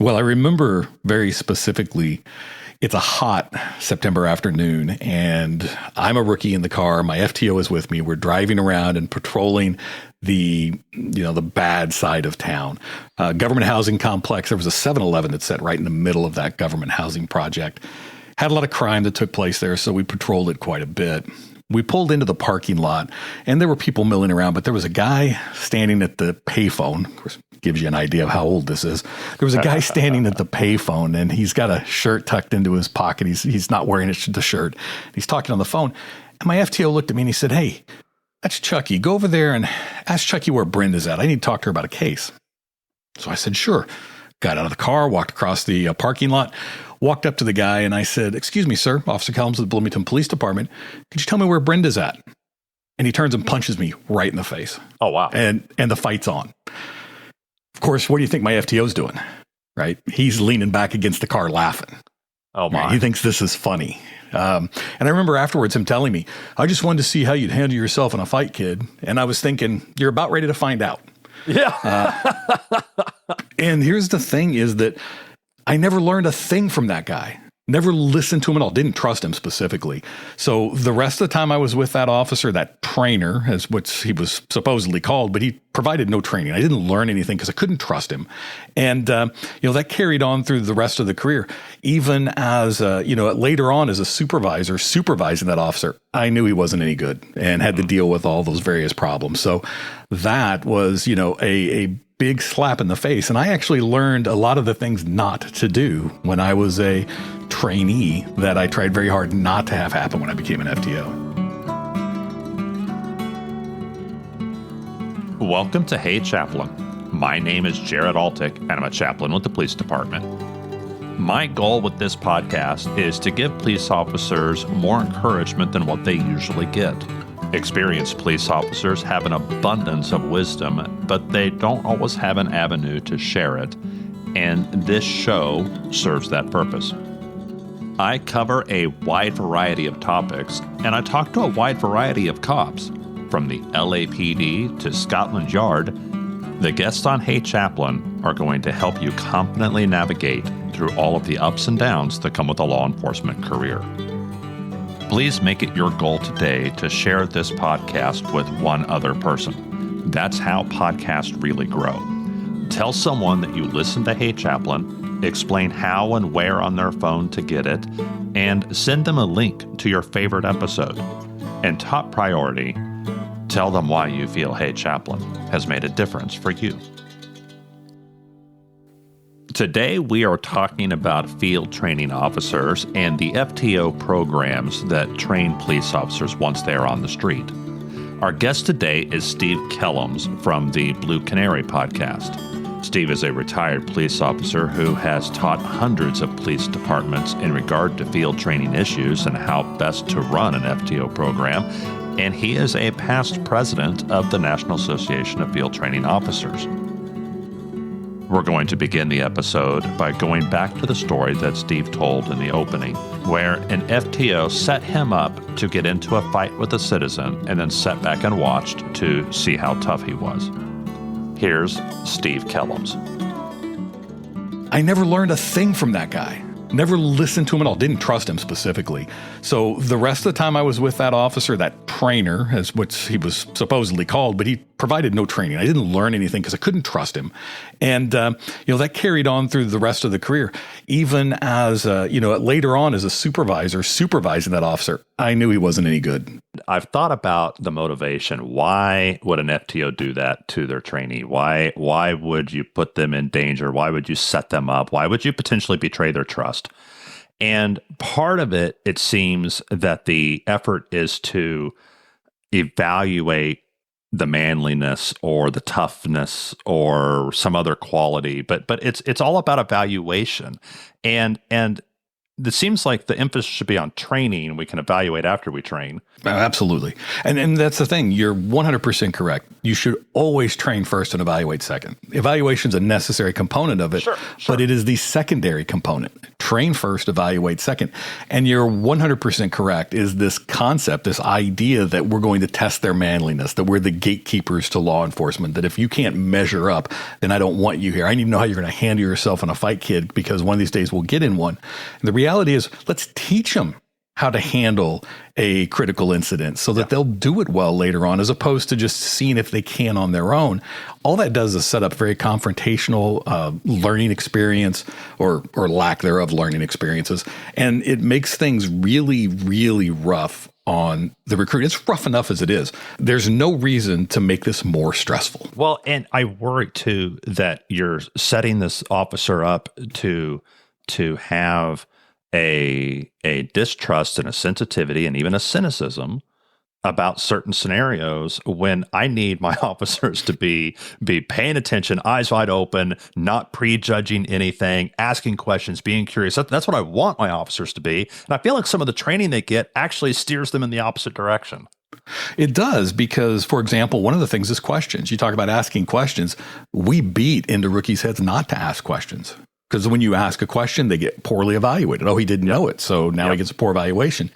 Well, I remember very specifically, it's a hot September afternoon, and I'm a rookie in the car. My FTO is with me. We're driving around and patrolling the bad side of town. Government housing complex. There was a 7-Eleven that sat right in the middle of that government housing project. Had a lot of crime that took place there, so we patrolled it quite a bit. We pulled into the parking lot, and there were people milling around, but there was a guy standing at the payphone. Of course, gives you an idea of how old this is. There was a guy standing at the payphone, and he's got a shirt tucked into his pocket. He's not wearing the shirt. He's talking on the phone. And my FTO looked at me and he said, "Hey, that's Chucky. Go over there and ask Chucky where Brenda's at. I need to talk to her about a case." So I said, "Sure." Got out of the car, walked across the parking lot, walked up to the guy, and I said, "Excuse me, sir, Officer Kellams of the Bloomington Police Department. Could you tell me where Brenda's at?" And he turns and punches me right in the face. Oh, wow. And the fight's on. Of course, what do you think my FTO's doing? Right? He's leaning back against the car laughing. Oh, my. Right? He thinks this is funny. And I remember afterwards him telling me, "I just wanted to see how you'd handle yourself in a fight, kid." And I was thinking, you're about ready to find out. Yeah. And here's the thing is that I never learned a thing from that guy. Never listened to him at all. Didn't trust him specifically. So the rest of the time I was with that officer, that trainer, as what he was supposedly called, but he provided no training. I didn't learn anything because I couldn't trust him. And, that carried on through the rest of the career. Even as, later on as a supervisor supervising that officer, I knew he wasn't any good and had to deal with all those various problems. So that was, a big slap in the face. And I actually learned a lot of the things not to do when I was a trainee that I tried very hard not to have happen when I became an FTO. Welcome to Hey Chaplain. My name is Jared Altick, and I'm a chaplain with the police department. My goal with this podcast is to give police officers more encouragement than what they usually get. Experienced police officers have an abundance of wisdom, but they don't always have an avenue to share it, and this show serves that purpose. I cover a wide variety of topics, and I talk to a wide variety of cops, from the LAPD to Scotland Yard. The guests on Hey Chaplain are going to help you confidently navigate through all of the ups and downs that come with a law enforcement career. Please make it your goal today to share this podcast with one other person. That's how podcasts really grow. Tell someone that you listen to Hey Chaplain, explain how and where on their phone to get it, and send them a link to your favorite episode. And top priority, tell them why you feel Hey Chaplain has made a difference for you. Today, we are talking about field training officers and the FTO programs that train police officers once they are on the street. Our guest today is Steve Kellams from the Blue Canary podcast. Steve is a retired police officer who has taught hundreds of police departments in regard to field training issues and how best to run an FTO program, and he is a past president of the National Association of Field Training Officers. We're going to begin the episode by going back to the story that Steve told in the opening, where an FTO set him up to get into a fight with a citizen and then sat back and watched to see how tough he was. Here's Steve Kellams. I never learned a thing from that guy. Never listened to him at all. Didn't trust him specifically. So the rest of the time I was with that officer, that trainer, as what he was supposedly called, but he provided no training. I didn't learn anything because I couldn't trust him. And, that carried on through the rest of the career. Even as, later on as a supervisor supervising that officer, I knew he wasn't any good. I've thought about the motivation. Why would an FTO do that to their trainee? Why would you put them in danger? Why would you set them up? Why would you potentially betray their trust? And part of it, it seems that the effort is to evaluate the manliness or the toughness or some other quality, but it's all about evaluation. And it seems like the emphasis should be on training. We can evaluate after we train. Absolutely. And that's the thing. You're 100% correct. You should always train first and evaluate second. Evaluation is a necessary component of it, Sure. but it is the secondary component. train first, evaluate second. And you're 100% correct, is this concept, this idea that we're going to test their manliness, that we're the gatekeepers to law enforcement, that if you can't measure up, then I don't want you here. I need to know how you're going to handle yourself in a fight, kid, because one of these days we'll get in one. And the reality is, let's teach them how to handle a critical incident so that they'll do it well later on, as opposed to just seeing if they can on their own. All that does is set up very confrontational learning experience or lack thereof learning experiences. And it makes things really, really rough on the recruit. It's rough enough as it is. There's no reason to make this more stressful. Well, and I worry too that you're setting this officer up to have a distrust and a sensitivity and even a cynicism about certain scenarios, when I need my officers to be paying attention, eyes wide open, not prejudging anything, asking questions, being curious. That's what I want my officers to be. And I feel like some of the training they get actually steers them in the opposite direction. It does, because, for example, one of the things is questions. You talk about asking questions. We beat into rookies' heads not to ask questions. Because when you ask a question, they get poorly evaluated. Oh, he didn't know it, so now he gets a poor evaluation.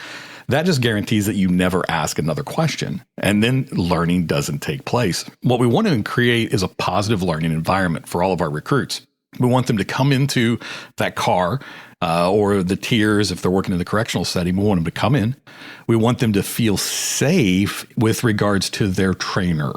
That just guarantees that you never ask another question, and then learning doesn't take place. What we want to create is a positive learning environment for all of our recruits. We want them to come into that car or the tiers, if they're working in the correctional setting, we want them to come in. We want them to feel safe with regards to their trainer,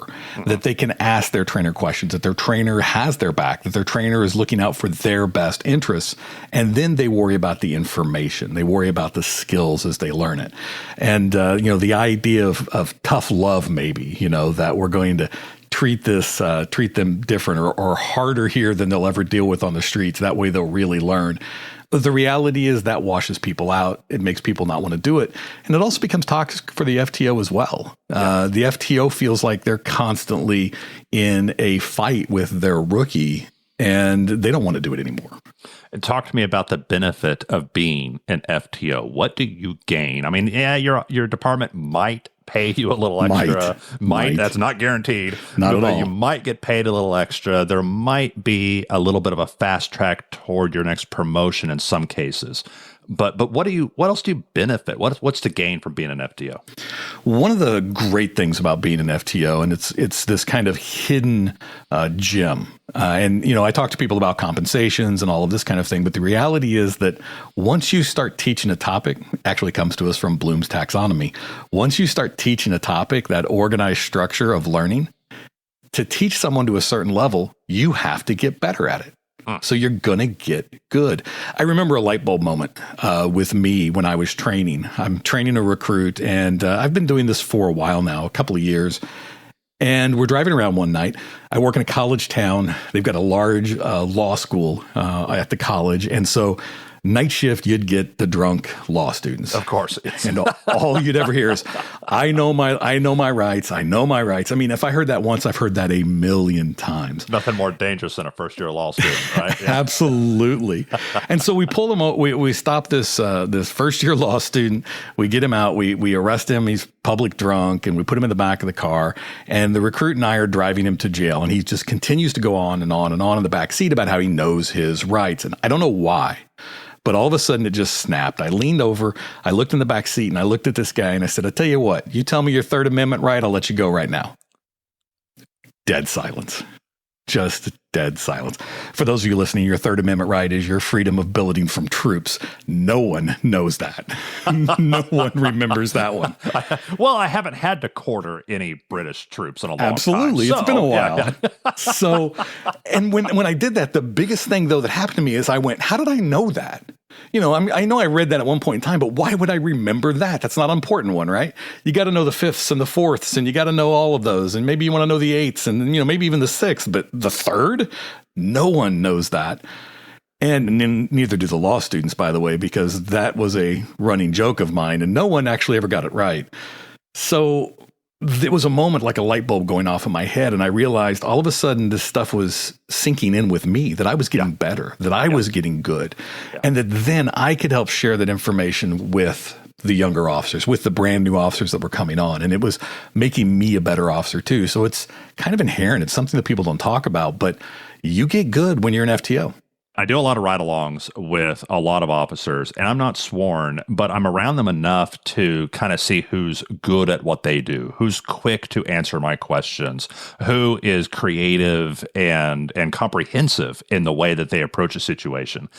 that they can ask their trainer questions, that their trainer has their back, that their trainer is looking out for their best interests. And then they worry about the information. They worry about the skills as they learn it. And, the idea of tough love, maybe, that we're going to treat them different or harder here than they'll ever deal with on the streets. That way they'll really learn. But the reality is that washes people out. It makes people not want to do it. And it also becomes toxic for the FTO as well. The FTO feels like they're constantly in a fight with their rookie, and they don't want to do it anymore. And talk to me about the benefit of being an FTO. What do you gain? I mean, your department might pay you a little extra. Might. That's not guaranteed. Not at all. You might get paid a little extra. There might be a little bit of a fast track toward your next promotion in some cases. But what else do you benefit? What's the gain from being an FTO? One of the great things about being an FTO, and it's this kind of hidden gem. I talk to people about compensations and all of this kind of thing, but the reality is that once you start teaching a topic, actually comes to us from Bloom's taxonomy. Once you start teaching a topic, that organized structure of learning, to teach someone to a certain level, you have to get better at it. So you're going to get good. I remember a light bulb moment with me when I was training. I'm training a recruit, and I've been doing this for a while now, a couple of years. And we're driving around one night. I work in a college town. They've got a large law school at the college. And so night shift, you'd get the drunk law students. Of course. And all you'd ever hear is, I know my rights. I know my rights. I mean, if I heard that once, I've heard that a million times. Nothing more dangerous than a first-year law student, right? Yeah. Absolutely. And so we pull him out. We stop this first-year law student. We get him out. We arrest him. He's public drunk, and we put him in the back of the car. And the recruit and I are driving him to jail. And he just continues to go on and on and on in the back seat about how he knows his rights. And I don't know why. But all of a sudden, it just snapped. I leaned over, I looked in the back seat, and I looked at this guy, and I said, I tell you what, you tell me your Third Amendment right, I'll let you go right now. Dead silence. Just dead silence. For those of you listening, your Third Amendment right is your freedom of billeting from troops. No one knows that. No one remembers that one. Well, I haven't had to quarter any British troops in a long time. Absolutely. It's been a while. Yeah. So, and when I did that, the biggest thing, though, that happened to me is I went, how did I know that? I know I read that at one point in time, but why would I remember that? That's not an important one, right? You got to know the fifths and the fourths, and you got to know all of those. And maybe you want to know the eighths and, maybe even the sixth, but the third, no one knows that. And neither do the law students, by the way, because that was a running joke of mine, and no one actually ever got it right. So there was a moment like a light bulb going off in my head, and I realized all of a sudden this stuff was sinking in with me, that I was getting better, that I was getting good, and that then I could help share that information with the younger officers, with the brand new officers that were coming on. And it was making me a better officer too. So it's kind of inherent. It's something that people don't talk about, but you get good when you're an FTO. I do a lot of ride-alongs with a lot of officers, and I'm not sworn, but I'm around them enough to kind of see who's good at what they do, who's quick to answer my questions, who is creative and comprehensive in the way that they approach a situation.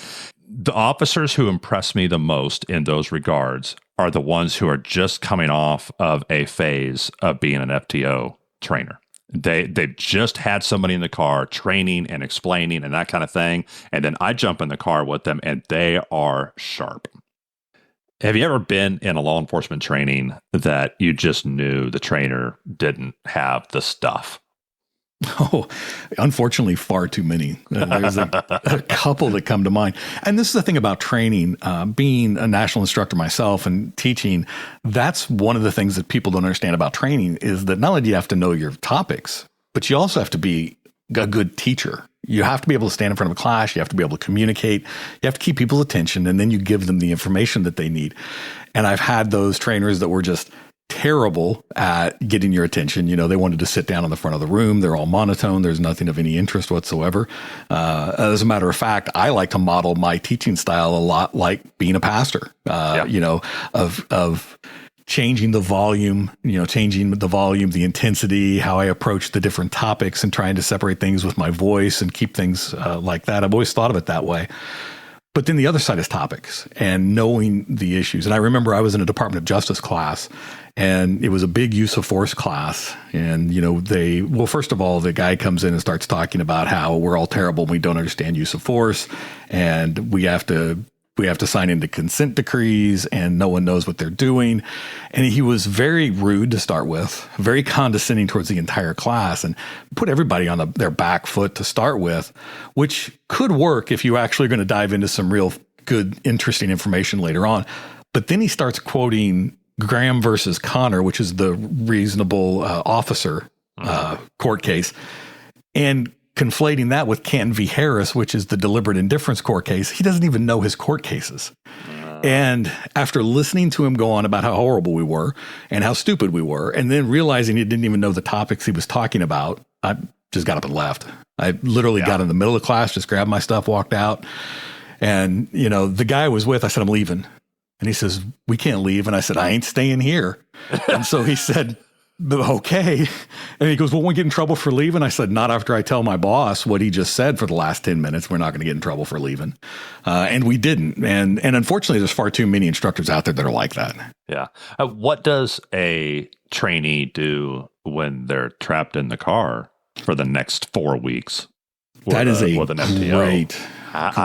The officers who impress me the most in those regards are the ones who are just coming off of a phase of being an FTO trainer. They've just had somebody in the car training and explaining and that kind of thing. And then I jump in the car with them and they are sharp. Have you ever been in a law enforcement training that you just knew the trainer didn't have the stuff? Oh, unfortunately, far too many. There's a couple that come to mind. And this is the thing about training, being a national instructor myself and teaching, that's one of the things that people don't understand about training is that not only do you have to know your topics, but you also have to be a good teacher. You have to be able to stand in front of a class. You have to be able to communicate. You have to keep people's attention, and then you give them the information that they need. And I've had those trainers that were just terrible at getting your attention. You know, they wanted to sit down in the front of the room. They're all monotone. There's nothing of any interest whatsoever. As a matter of fact, I like to model my teaching style a lot like being a pastor, you know, of changing the volume, the intensity, how I approach the different topics and trying to separate things with my voice and keep things like that. I've always thought of it that way. But then the other side is topics and knowing the issues. And I remember I was in a Department of Justice class, and it was a big use of force class. And, you know, first of all, the guy comes in and starts talking about how we're all terrible and we don't understand use of force. And we have to sign into consent decrees and no one knows what they're doing. And he was very rude to start with, very condescending towards the entire class and put everybody on their back foot to start with, which could work if you actually are going to dive into some real good, interesting information later on. But then he starts quoting Graham versus Connor, which is the reasonable officer court case, and conflating that with Canton v. Harris, which is the deliberate indifference court case. He doesn't even know his court cases. And after listening to him go on about how horrible we were and how stupid we were, and then realizing he didn't even know the topics he was talking about, I just got up and left. I literally got in the middle of class, just grabbed my stuff, walked out. And, you know, the guy I was with, I said, I'm leaving. And he says, we can't leave. And I said, I ain't staying here. And so he said, okay. And he goes, well, won't we get in trouble for leaving? I said, not after I tell my boss what he just said for the last 10 minutes. We're not going to get in trouble for leaving. And we didn't. And unfortunately, there's far too many instructors out there that are like that. Yeah. What does a trainee do when they're trapped in the car for the next 4 weeks? That is a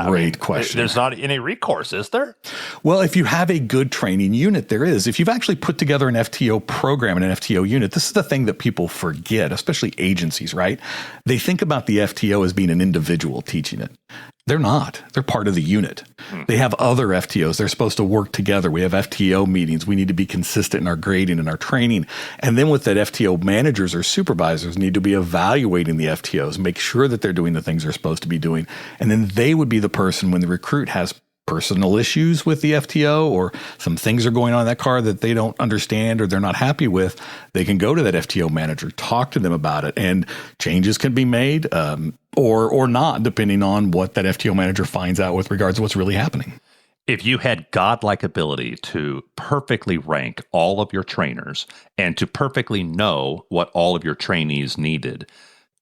great question. There's not any recourse, is there? Well, if you have a good training unit, there is. If you've actually put together an FTO program and an FTO unit, this is the thing that people forget, especially agencies, right? They think about the FTO as being an individual teaching it. They're not. They're part of the unit. They have other FTOs. They're supposed to work together. We have FTO meetings. We need to be consistent in our grading and our training. And then with that, FTO managers or supervisors need to be evaluating the FTOs, make sure that they're doing the things they're supposed to be doing. And then they would be the person when the recruit has personal issues with the FTO or some things are going on in that car that they don't understand or they're not happy with, they can go to that FTO manager, talk to them about it, and changes can be made or not, depending on what that FTO manager finds out with regards to what's really happening. If you had godlike ability to perfectly rank all of your trainers and to perfectly know what all of your trainees needed,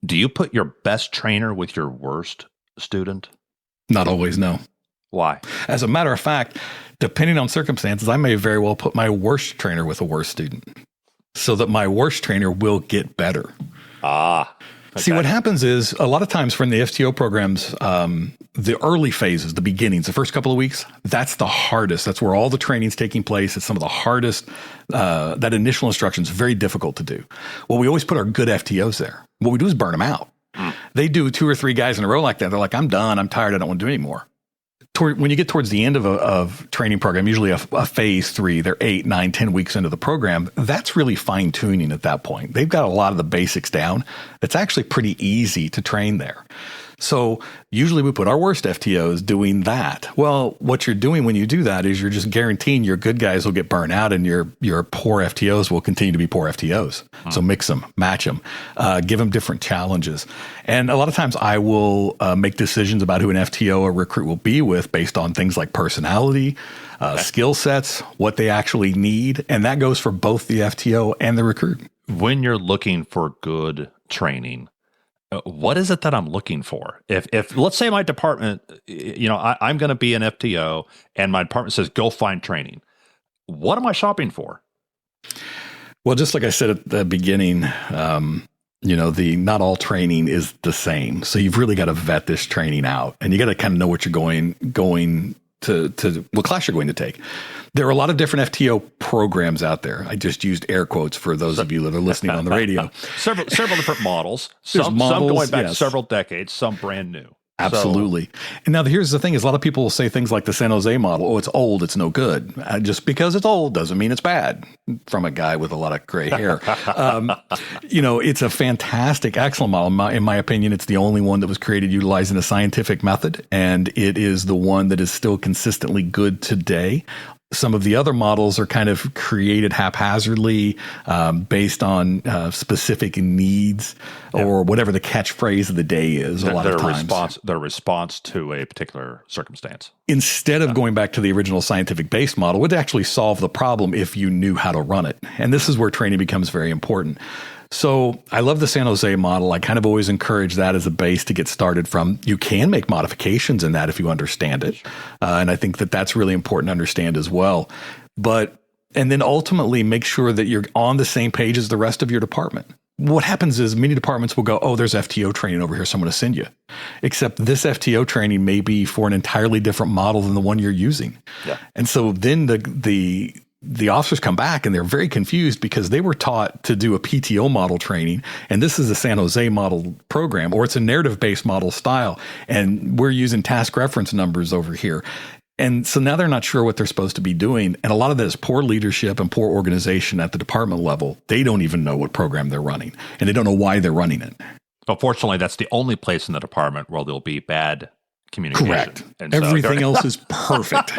do you put your best trainer with your worst student? Not always, no. Why? As a matter of fact, depending on circumstances, I may very well put my worst trainer with a worst student so that my worst trainer will get better. Okay. See, what happens is a lot of times from the FTO programs, the early phases, the beginnings, the first couple of weeks, that's the hardest. That's where all the training's taking place. It's some of the hardest. That initial instruction is very difficult to do. Well, we always put our good FTOs there. What we do is burn them out. They do 2 or 3 guys in a row like that. They're like, I'm done. I'm tired. I don't want to do anymore. When you get towards the end of a training program, usually a phase 3, they're 8, 9, 10 weeks into the program. That's really fine tuning at that point. They've got a lot of the basics down. It's actually pretty easy to train there. So usually we put our worst FTOs doing that. Well, what you're doing when you do that is you're just guaranteeing your good guys will get burned out and your poor FTOs will continue to be poor FTOs. So mix them, match them, give them different challenges. And a lot of times I will make decisions about who an FTO or recruit will be with based on things like personality, skill sets, what they actually need. And that goes for both the FTO and the recruit. When you're looking for good training, what is it that I'm looking for? If let's say my department, I'm going to be an FTO and my department says, go find training. What am I shopping for? Well, just like I said at the beginning, not all training is the same. So you've really got to vet this training out, and you got to kind of know what you're going to what class you're going to take. There are a lot of different FTO programs out there. I just used air quotes for those of you that are listening on the radio. several different models. Some going back several decades, some brand new. Absolutely. So, and now here's the thing is a lot of people will say things like the San Jose model, oh, it's old, it's no good. Just because it's old doesn't mean it's bad, from a guy with a lot of gray hair. It's a fantastic, excellent model. In my opinion, it's the only one that was created utilizing a scientific method, and it is the one that is still consistently good today. Some of the other models are kind of created haphazardly based on specific needs or whatever the catchphrase of the day is. A lot of times, their response to a particular circumstance. Instead of going back to the original scientific-based model, would actually solve the problem if you knew how to run it. And this is where training becomes very important. So I love the San Jose model. I kind of always encourage that as a base to get started from. You can make modifications in that if you understand it. And I think that that's really important to understand as well. And then ultimately make sure that you're on the same page as the rest of your department. What happens is many departments will go, oh, there's FTO training over here, so I'm going to send you. Except this FTO training may be for an entirely different model than the one you're using. Yeah. And so then the officers come back and they're very confused because they were taught to do a PTO model training. And this is a San Jose model program, or it's a narrative-based model style. And we're using task reference numbers over here. And so now they're not sure what they're supposed to be doing. And a lot of that is poor leadership and poor organization at the department level. They don't even know what program they're running, and they don't know why they're running it. But fortunately, that's the only place in the department where there'll be bad communication. Correct. And everything else is perfect.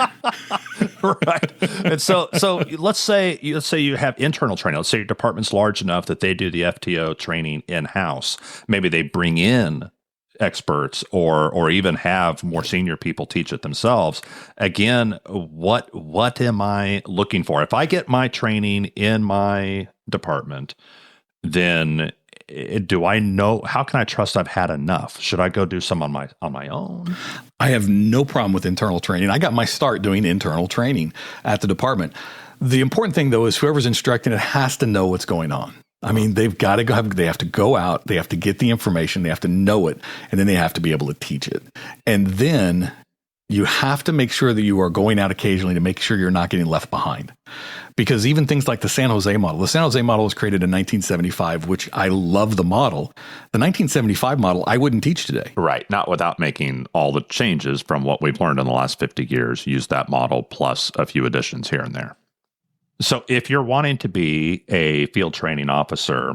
Right. And so let's say you have internal training. Let's say your department's large enough that they do the FTO training in-house. Maybe they bring in experts or even have more senior people teach it themselves. Again, what am I looking for? If I get my training in my department, then do I know, how can I trust I've had enough? Should I go do some on my own? I have no problem with internal training. I got my start doing internal training at the department. The important thing, though, is whoever's instructing it has to know what's going on. I mean, they've got to go. They have to go out. They have to get the information. They have to know it, and then they have to be able to teach it. And then you have to make sure that you are going out occasionally to make sure you're not getting left behind. Because even things like the San Jose model was created in 1975, which I love the model. The 1975 model, I wouldn't teach today. Right. Not without making all the changes from what we've learned in the last 50 years. Use that model plus a few additions here and there. So if you're wanting to be a field training officer,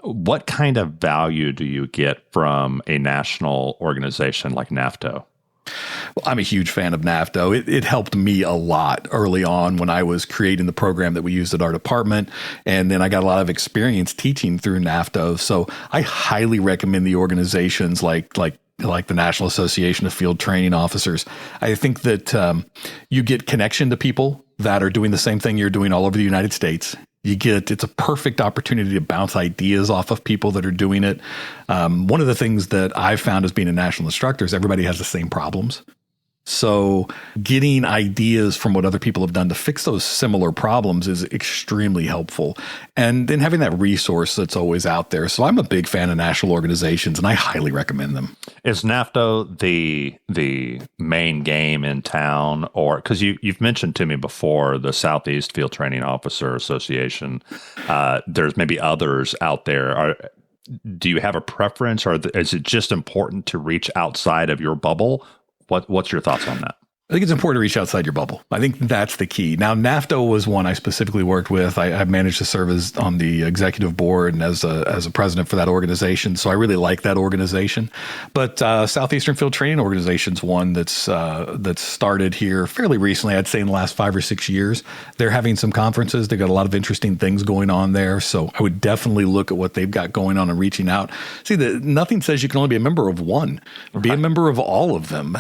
what kind of value do you get from a national organization like NAFTO? Well, I'm a huge fan of NAFTO. It helped me a lot early on when I was creating the program that we used at our department. And then I got a lot of experience teaching through NAFTO. So I highly recommend the organizations like the National Association of Field Training Officers. I think that you get connection to people that are doing the same thing you're doing all over the United States. It's a perfect opportunity to bounce ideas off of people that are doing it. One of the things that I've found as being a national instructor is everybody has the same problems. So getting ideas from what other people have done to fix those similar problems is extremely helpful. And then having that resource that's always out there. So I'm a big fan of national organizations, and I highly recommend them. Is NAFTO the main game in town? Or because you've mentioned to me before the Southeast Field Training Officer Association, there's maybe others out there. Do you have a preference, or is it just important to reach outside of your bubble? What's your thoughts on that? I think it's important to reach outside your bubble. I think that's the key. Now, NAFTA was one I specifically worked with. I've managed to serve on the executive board and as a president for that organization. So I really like that organization. But Southeastern Field Training Organization's one that's started here fairly recently. I'd say in the last 5 or 6 years. They're having some conferences. They've got a lot of interesting things going on there. So I would definitely look at what they've got going on and reaching out. See, nothing says you can only be a member of one. Right. Be a member of all of them.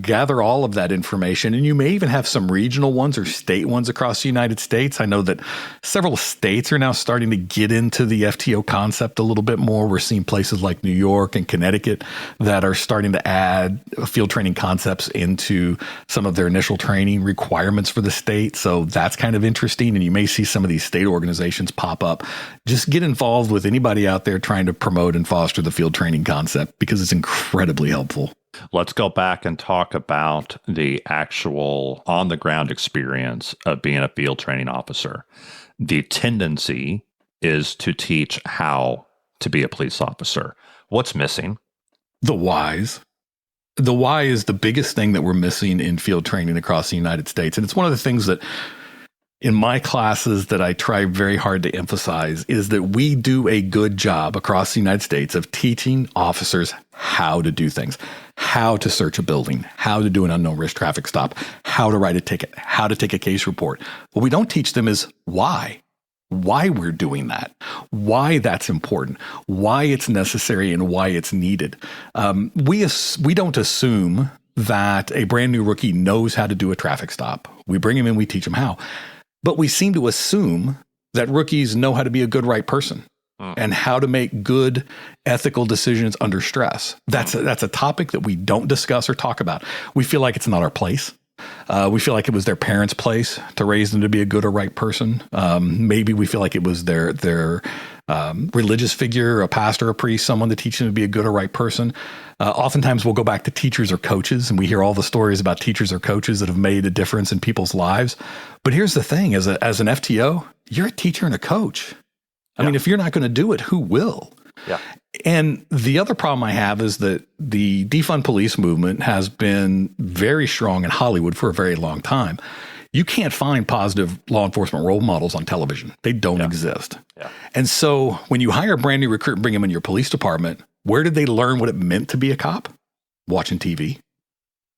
Gather all of that information, and you may even have some regional ones or state ones across the United States. I know that several states are now starting to get into the FTO concept a little bit more. We're seeing places like New York and Connecticut that are starting to add field training concepts into some of their initial training requirements for the state. So that's kind of interesting, and you may see some of these state organizations pop up. Just get involved with anybody out there trying to promote and foster the field training concept because it's incredibly helpful. Let's go back and talk about the actual on-the-ground experience of being a field training officer. The tendency is to teach how to be a police officer. What's missing? The whys. The why is the biggest thing that we're missing in field training across the United States. And it's one of the things that in my classes that I try very hard to emphasize is that we do a good job across the United States of teaching officers how to do things, how to search a building, how to do an unknown risk traffic stop, how to write a ticket, how to take a case report. What we don't teach them is why we're doing that, why that's important, why it's necessary, and why it's needed. We don't assume that a brand new rookie knows how to do a traffic stop. We bring him in, we teach him how. But we seem to assume that rookies know how to be a good, right person and how to make good, ethical decisions under stress. That's a topic that we don't discuss or talk about. We feel like it's not our place. We feel like it was their parents' place to raise them to be a good or right person. Maybe we feel like it was their religious figure, a pastor, a priest, someone to teach them to be a good or right person. Oftentimes we'll go back to teachers or coaches, and we hear all the stories about teachers or coaches that have made a difference in people's lives. But here's the thing, as an FTO, you're a teacher and a coach. I mean, if you're not going to do it, who will? Yeah. And the other problem I have is that the defund police movement has been very strong in Hollywood for a very long time. You can't find positive law enforcement role models on television. They don't exist. Yeah. And so when you hire a brand new recruit and bring them in your police department, where did they learn what it meant to be a cop? Watching TV.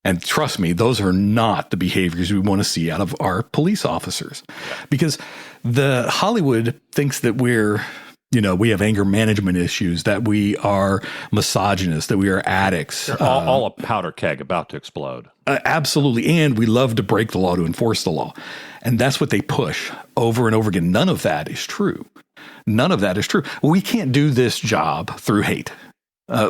And trust me, those are not the behaviors we want to see out of our police officers. Because the Hollywood thinks that we have anger management issues, that we are misogynist, that we are addicts. They're all a powder keg about to explode. Absolutely. And we love to break the law to enforce the law. And that's what they push over and over again. None of that is true. None of that is true. We can't do this job through hate.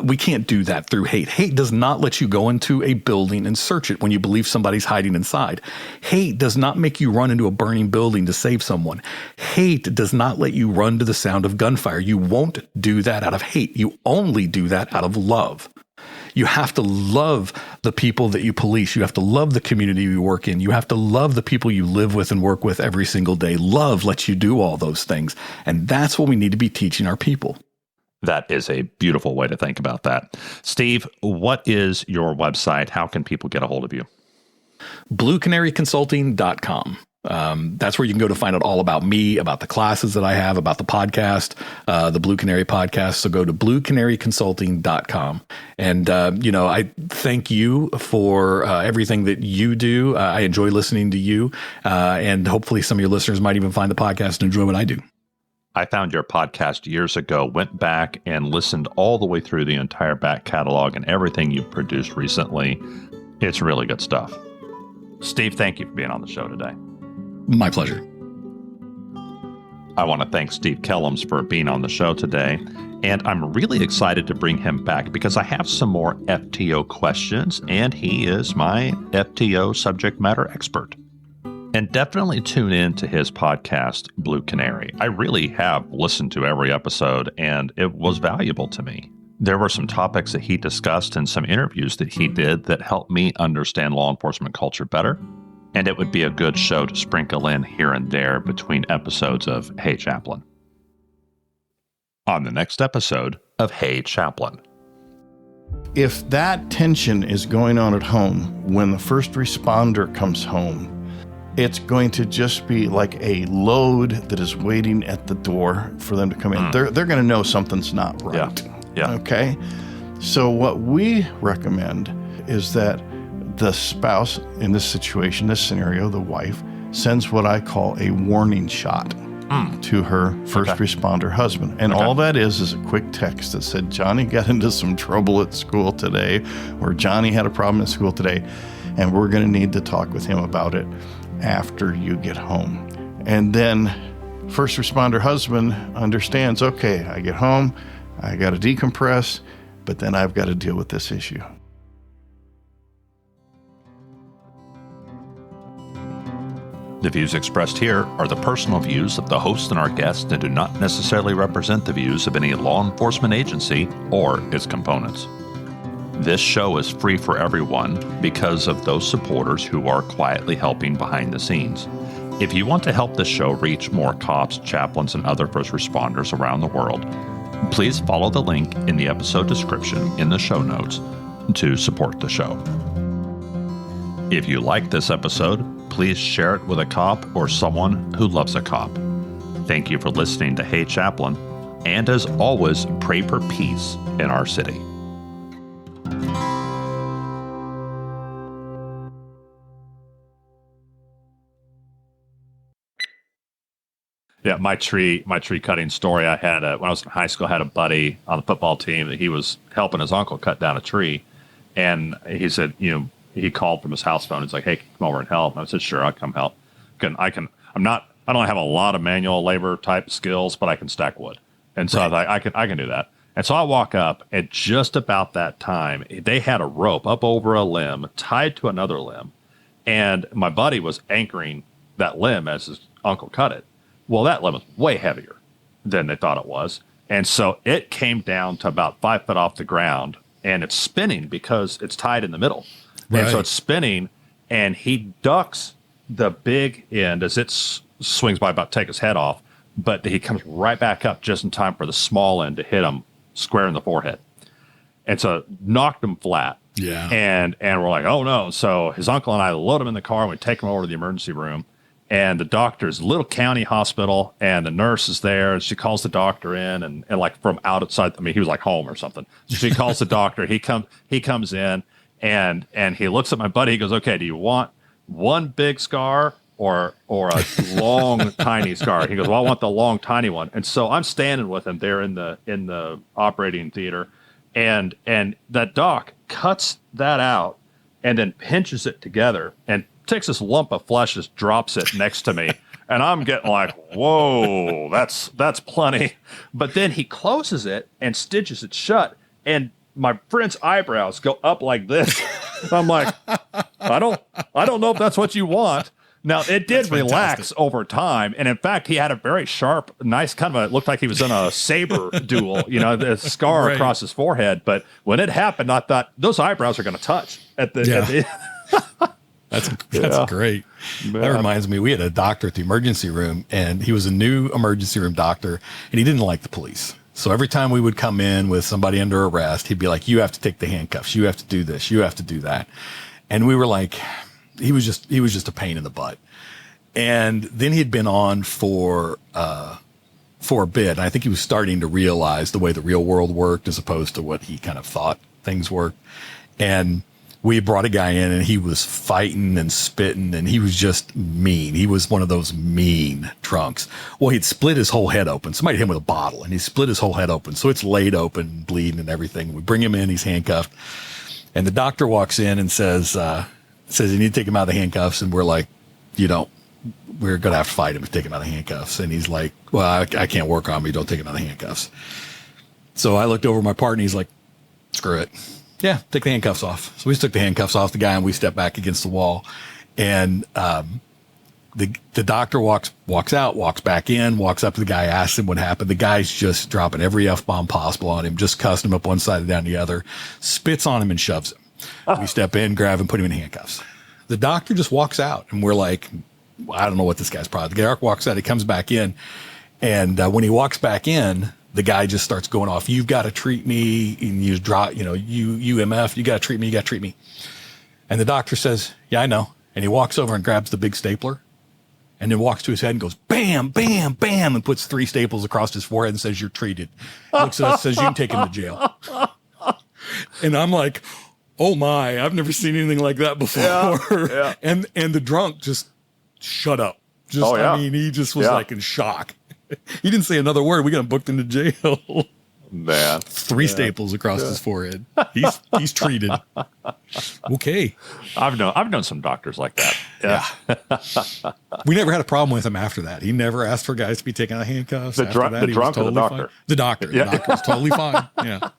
We can't do that through hate. Hate does not let you go into a building and search it when you believe somebody's hiding inside. Hate does not make you run into a burning building to save someone. Hate does not let you run to the sound of gunfire. You won't do that out of hate. You only do that out of love. You have to love the people that you police. You have to love the community you work in. You have to love the people you live with and work with every single day. Love lets you do all those things. And that's what we need to be teaching our people. That is a beautiful way to think about that. Steve, what is your website? How can people get a hold of you? BlueCanaryConsulting.com. That's where you can go to find out all about me, about the classes that I have, about the podcast, the Blue Canary podcast. So go to BlueCanaryConsulting.com. And, I thank you for everything that you do. I enjoy listening to you. And hopefully some of your listeners might even find the podcast and enjoy what I do. I found your podcast years ago, went back and listened all the way through the entire back catalog and everything you've produced recently. It's really good stuff. Steve, thank you for being on the show today. My pleasure. I want to thank Steve Kellams for being on the show today. And I'm really excited to bring him back because I have some more FTO questions, and he is my FTO subject matter expert. And definitely tune in to his podcast, Blue Canary. I really have listened to every episode, and it was valuable to me. There were some topics that he discussed and some interviews that he did that helped me understand law enforcement culture better. And it would be a good show to sprinkle in here and there between episodes of Hey Chaplain. On the next episode of Hey Chaplain. If that tension is going on at home when the first responder comes home, it's going to just be like a load that is waiting at the door for them to come in. They're going to know something's not right. Yeah. Okay? So what we recommend is that the spouse in this situation, this scenario, the wife, sends what I call a warning shot to her first responder husband. And all that is a quick text that said, Johnny got into some trouble at school today, or Johnny had a problem at school today, and we're going to need to talk with him about it after you get home. And then first responder husband understands, okay, I get home, I got to decompress, but then I've got to deal with this issue. The views expressed here are the personal views of the host and our guests and do not necessarily represent the views of any law enforcement agency or its components. This show is free for everyone because of those supporters who are quietly helping behind the scenes. If you want to help this show reach more cops, chaplains, and other first responders around the world, please follow the link in the episode description in the show notes to support the show. If you like this episode, please share it with a cop or someone who loves a cop. Thank you for listening to Hey Chaplain, and as always, pray for peace in our city. Yeah, my tree cutting story. I had when I was in high school, I had a buddy on the football team that he was helping his uncle cut down a tree, and he said, he called from his house phone. He's like, "Hey, come over and help." And I said, "Sure, I'll come help." I don't have a lot of manual labor type skills, but I can stack wood, and so I can do that. And so I walk up, and just about that time, they had a rope up over a limb tied to another limb, and my buddy was anchoring that limb as his uncle cut it. Well, that limb was way heavier than they thought it was. And so it came down to about 5 foot off the ground, and it's spinning because it's tied in the middle. Right. And so it's spinning, and he ducks the big end as it swings by, about to take his head off, but he comes right back up just in time for the small end to hit him square in the forehead. And so knocked him flat. Yeah. And we're like, oh, no. So his uncle and I load him in the car, and we take him over to the emergency room. And the doctor's little county hospital, and the nurse is there, and she calls the doctor in, and like from outside, I mean, he was like home or something. So she calls the doctor. He comes in, and he looks at my buddy. He goes, "Okay, do you want one big scar or a long tiny scar?" He goes, "Well, I want the long tiny one." And so I'm standing with him there in the operating theater, and that doc cuts that out and then pinches it together and takes this lump of flesh, just drops it next to me. And I'm getting like, whoa, that's plenty. But then he closes it and stitches it shut. And my friend's eyebrows go up like this. I'm like, I don't know if that's what you want. Now, it did relax over time. And in fact, he had a very sharp, nice it looked like he was in a saber duel, the scar across his forehead. But when it happened, I thought those eyebrows are going to touch at the That's great. Man. That reminds me, we had a doctor at the emergency room, and he was a new emergency room doctor, and he didn't like the police. So every time we would come in with somebody under arrest, he'd be like, "You have to take the handcuffs. You have to do this. You have to do that." And we were like, he was just a pain in the butt. And then he'd been on for a bit. And I think he was starting to realize the way the real world worked as opposed to what he kind of thought things worked. And we brought a guy in, and he was fighting and spitting, and he was just mean. He was one of those mean drunks. Well, he'd split his whole head open. Somebody hit him with a bottle, and he split his whole head open. So it's laid open, bleeding and everything. We bring him in. He's handcuffed. And the doctor walks in and says, you need to take him out of the handcuffs. And we're like, we're going to have to fight him to take him out of the handcuffs. And he's like, "Well, I can't work on me. Don't take him out of the handcuffs." So I looked over at my partner, and he's like, "Screw it. Yeah, take the handcuffs off." So we took the handcuffs off the guy, and we stepped back against the wall. And the doctor walks out, walks back in, walks up to the guy, asks him what happened. The guy's just dropping every F-bomb possible on him, just cussing him up one side and down the other, spits on him and shoves him. We step in, grab him, put him in handcuffs. The doctor just walks out, and we're like, I don't know what this guy's problem. The guy walks out, he comes back in, and when he walks back in, the guy just starts going off. You've got to treat me, and you drop, UMF. You got to treat me. You got to treat me. And the doctor says, "Yeah, I know." And he walks over and grabs the big stapler, and then walks to his head and goes, "Bam, bam, bam," and puts 3 staples across his forehead and says, "You're treated." Looks at us, says, "You can take him to jail." And I'm like, "Oh my! I've never seen anything like that before." Yeah. And the drunk just shut up. I mean, he just was like in shock. He didn't say another word. We got him booked into jail. Man, 3 staples across his forehead. He's treated. Okay. I've known some doctors like that. Yeah. We never had a problem with him after that. He never asked for guys to be taken out of handcuffs. The drunk or the doctor? Fine. The doctor. The doctor was totally fine. Yeah.